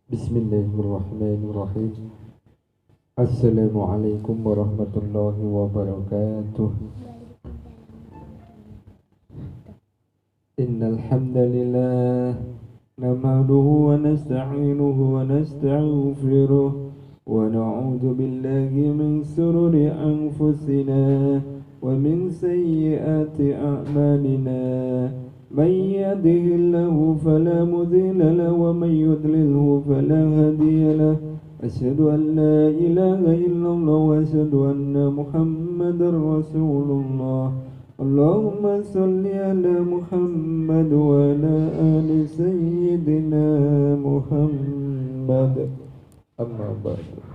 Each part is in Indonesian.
Bismillahirrahmanirrahim. Assalamualaikum warahmatullahi wabarakatuh. Innal hamdalillah nahmaduhu wa nasta'inuhu wa nastaghfiruh wa na'udzu billahi min shururi anfusina wa min sayyiati a'malina. Man yahdihillahu fala mudilla lahu wa man yudlilhu fala hadiya lahu. Asyhadu an la ilaha illallah wa asyhadu anna Muhammadar Rasulullah. Allahumma salli ala Muhammad wa ala ali sayyidina Muhammad. Amma ba'du.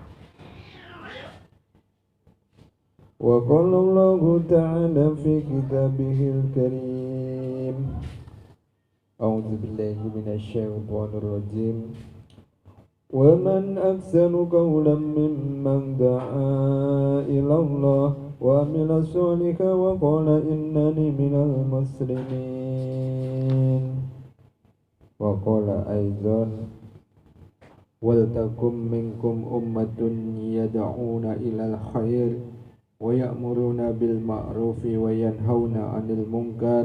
Wa qala Allah ta'ala fi kitabihil karim. A'udzu billahi minasy syaithanir rajim. Wa man ahsanu qawlan mimman da'a ila Allah wa amila sholihan wa qala innani minal muslimin. Wa qala aidan wal takum minkum ummatun yad'una ilal khair wa ya'muruna bil ma'rufi wa yanhauna 'anil munkar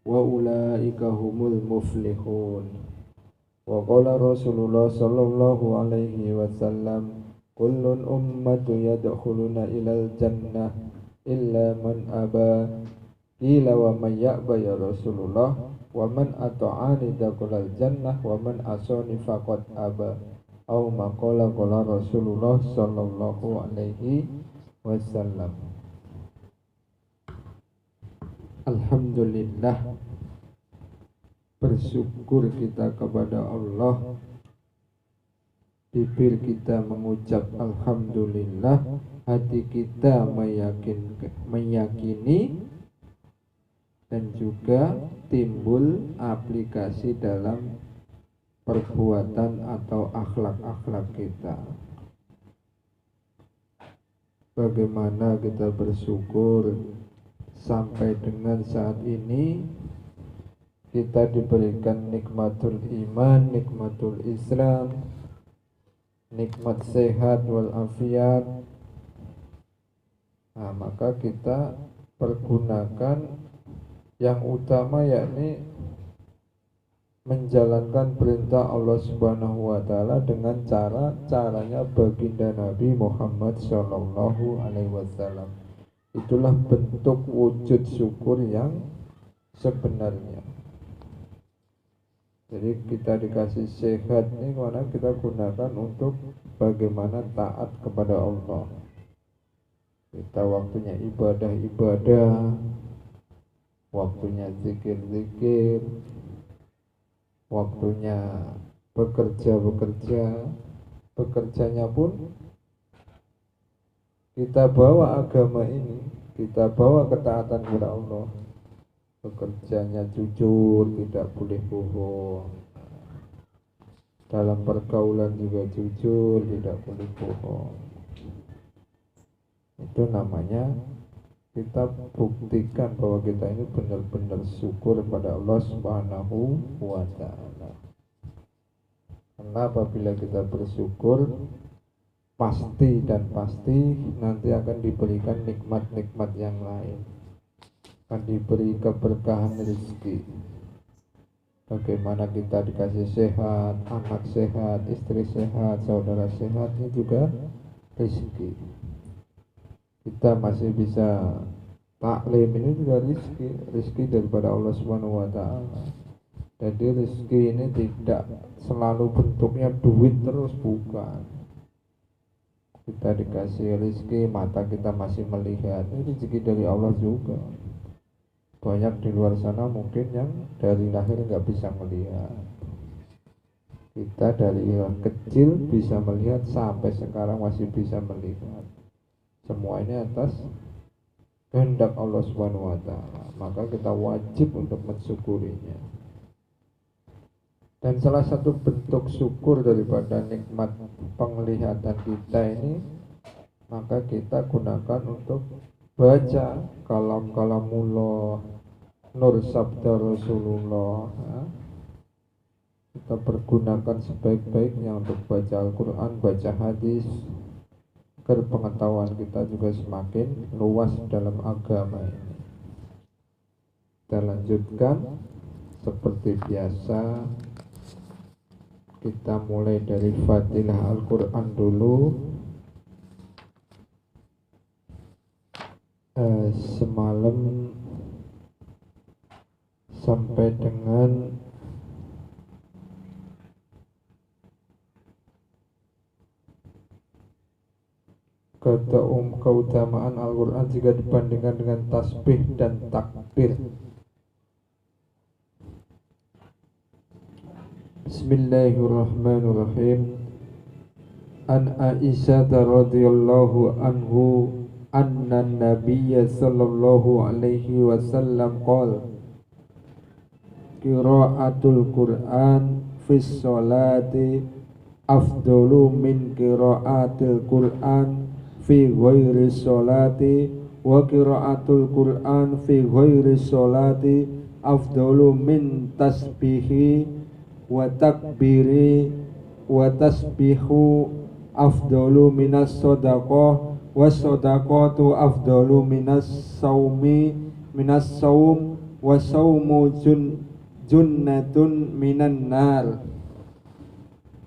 wa ulaika humul muflihun. Wa qala Rasulullah sallallahu alaihi wasallam kullun ummatu yadkhuluna ilal jannah illa man aba. Qila wa man ya'ba ya Rasulullah, wa man ata'ani dakhulal jannah wa man asani faqad aba. Aw maqala qala Rasulullah sallallahu alaihi wasallam. Alhamdulillah, bersyukur kita kepada Allah. Bibir kita mengucap alhamdulillah, hati kita meyakini dan juga timbul aplikasi dalam perbuatan atau akhlak-akhlak kita. Bagaimana kita bersyukur sampai dengan saat ini kita diberikan nikmatul iman, nikmatul Islam, nikmat sehat wal afiat. Nah, maka kita pergunakan yang utama, yakni menjalankan perintah Allah Subhanahu wa taala dengan caranya baginda Nabi Muhammad sallallahu alaihi wasallam. Itulah bentuk wujud syukur yang sebenarnya. Jadi kita dikasih sehat ini karena kita gunakan untuk bagaimana taat kepada Allah. Kita waktunya ibadah, waktunya zikir-zikir, waktunya bekerjanya pun kita bawa agama ini, kita bawa ketaatan kepada Allah. Bekerjanya jujur, tidak boleh bohong. Dalam pergaulan juga jujur, tidak boleh bohong. Itu namanya kita buktikan bahwa kita ini benar-benar syukur pada Allah Subhanahu wa ta'ala. Karena apabila kita bersyukur, pasti nanti akan diberikan nikmat-nikmat yang lain. Akan diberi keberkahan rezeki. Bagaimana kita dikasih sehat, anak sehat, istri sehat, saudara sehat, ini juga rezeki. Kita masih bisa taklim, ini juga rezeki daripada Allah Subhanahu wa taala. Jadi rezeki ini tidak selalu bentuknya duit terus, bukan. Kita dikasih rezeki, mata kita masih melihat, ini rezeki dari Allah juga. Banyak di luar sana mungkin yang dari lahir nggak bisa melihat. Kita dari yang kecil bisa melihat, sampai sekarang masih bisa melihat. Semua ini atas kehendak Allah Subhanahu wa taala. Maka kita wajib untuk mensyukurinya. Dan salah satu bentuk syukur daripada nikmat penglihatan kita ini, maka kita gunakan untuk baca kalam-kalamullah, nur sabda Rasulullah, kita pergunakan sebaik-baiknya untuk baca Al-Quran, baca hadis, agar pengetahuan kita juga semakin luas dalam agama ini. Kita lanjutkan seperti biasa. Kita mulai dari Fatilah Al-Quran dulu. Semalam sampai dengan keutamaan Al-Quran jika dibandingkan dengan tasbih dan takbir. Bismillahirrahmanirrahim. An Aisyah radhiyallahu anhu anna Nabiyya sallallahu alaihi wasallam qala qiraatul Qur'an fis sholati afdalu min qiraatil Qur'an fi ghairi sholati wa qiraatul Qur'an fi ghairi sholati afdalu min tasbihi wa takbiri wa tasbihu afdalu minas sadaqah wa sadaqatu afdalu minas saum wa saumu junnatun minan nar.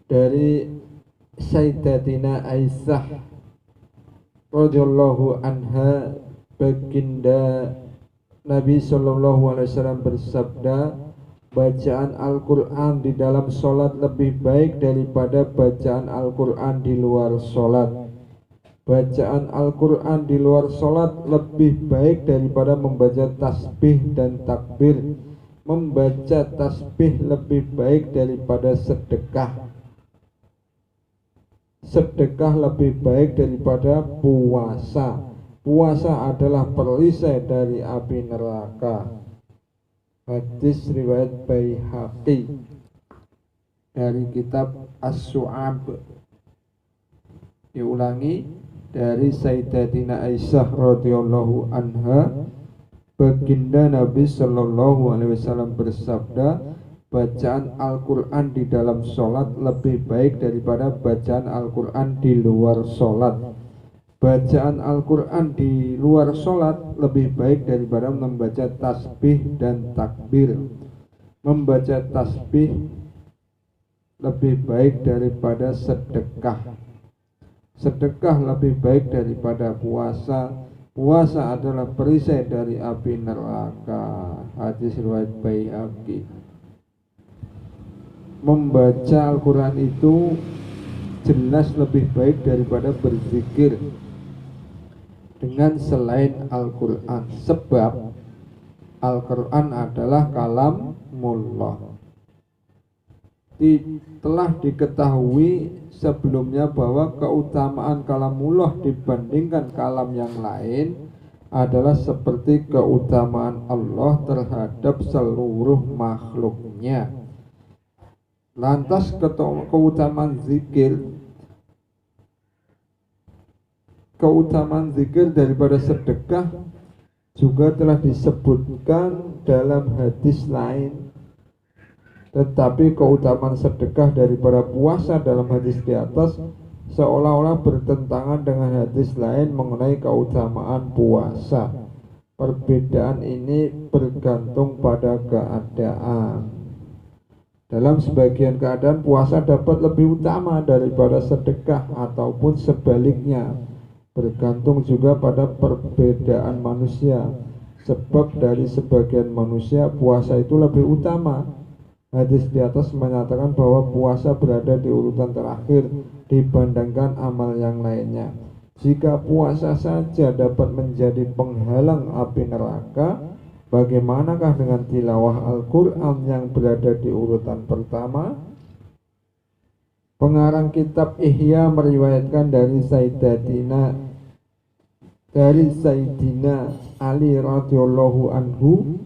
Dari Sayyidatina Aisyah radhiyallahu anha, baginda Nabi sallallahu alaihi wasallam bersabda, bacaan Al-Quran di dalam sholat lebih baik daripada bacaan Al-Quran di luar sholat. Bacaan Al-Quran di luar sholat lebih baik daripada membaca tasbih dan takbir. Membaca tasbih lebih baik daripada sedekah. Sedekah lebih baik daripada puasa. Puasa adalah perisai dari api neraka. Hadis riwayat Baihaqi dari kitab As-Su'ab. Diulangi, dari Sayyidatina Aisyah radhiyallahu anha, baginda Nabi sallallahu alaihi wasallam bersabda, bacaan Al-Quran di dalam sholat lebih baik daripada bacaan Al-Quran di luar sholat. Bacaan Al-Quran di luar sholat lebih baik daripada membaca tasbih dan takbir. Membaca tasbih lebih baik daripada sedekah. Sedekah lebih baik daripada puasa. Puasa adalah perisai dari api neraka. Hadis riwayat Baihaqi. Membaca Al-Quran itu jelas lebih baik daripada berzikir dengan selain Al-Quran, sebab Al-Quran adalah kalamullah. Telah diketahui sebelumnya bahwa keutamaan kalamullah dibandingkan kalam yang lain adalah seperti keutamaan Allah terhadap seluruh makhluknya. Lantas keutamaan zikir daripada sedekah juga telah disebutkan dalam hadis lain. Tetapi keutamaan sedekah daripada puasa dalam hadis di atas seolah-olah bertentangan dengan hadis lain mengenai keutamaan puasa. Perbedaan ini bergantung pada keadaan. Dalam sebagian keadaan puasa dapat lebih utama daripada sedekah ataupun sebaliknya. Bergantung juga pada perbedaan manusia. Sebab dari sebagian manusia puasa itu lebih utama. Hadis di atas menyatakan bahwa puasa berada di urutan terakhir dibandingkan amal yang lainnya. Jika puasa saja dapat menjadi penghalang api neraka, bagaimanakah dengan tilawah Al-Quran yang berada di urutan pertama? Pengarang kitab Ihya meriwayatkan dari Sayyidina Ali radhiyallahu anhu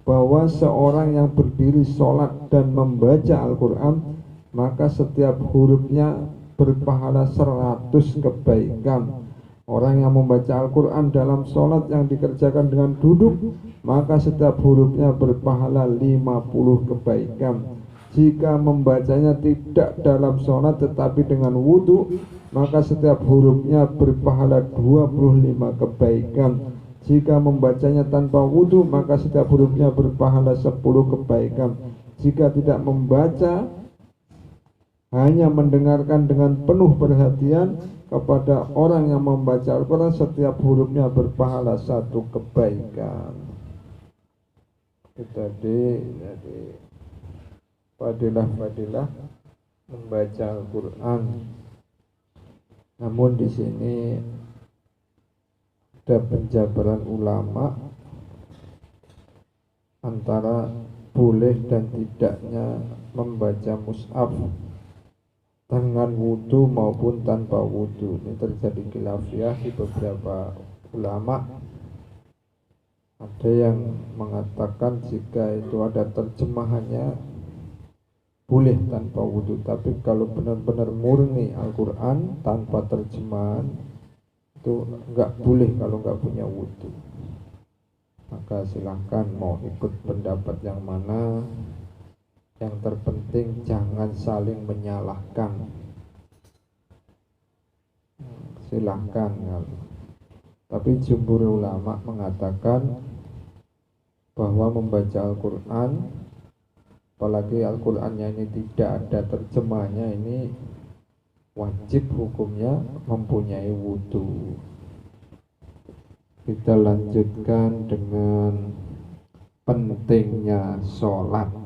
bahwa seorang yang berdiri sholat dan membaca Al-Quran, maka setiap hurufnya berpahala 100 kebaikan. Orang yang membaca Al-Quran dalam sholat yang dikerjakan dengan duduk, maka setiap hurufnya berpahala 50 kebaikan. Jika membacanya tidak dalam sholat tetapi dengan wudhu, maka setiap hurufnya berpahala 25 kebaikan. Jika membacanya tanpa wudhu, maka setiap hurufnya berpahala 10 kebaikan. Jika tidak membaca, hanya mendengarkan dengan penuh perhatian, kepada orang yang membaca Al-Quran, setiap hurufnya berpahala 1 kebaikan. Jadi fadilah membaca Al-Quran. Namun di sini ada penjabaran ulama antara boleh dan tidaknya membaca mushaf dengan wudu maupun tanpa wudu. Ini terjadi khilafiyah di beberapa ulama. Ada yang mengatakan jika itu ada terjemahannya boleh tanpa wudu, tapi kalau benar-benar murni Al-Quran tanpa terjemahan itu enggak boleh kalau enggak punya wudu. Maka silahkan mau ikut pendapat yang mana. Yang terpenting jangan saling menyalahkan. Silahkan. Tapi jumhur ulama mengatakan bahwa membaca Al-Quran, apalagi Al-Qurannya ini tidak ada terjemahnya, ini wajib hukumnya mempunyai wudu. Kita lanjutkan dengan pentingnya sholat.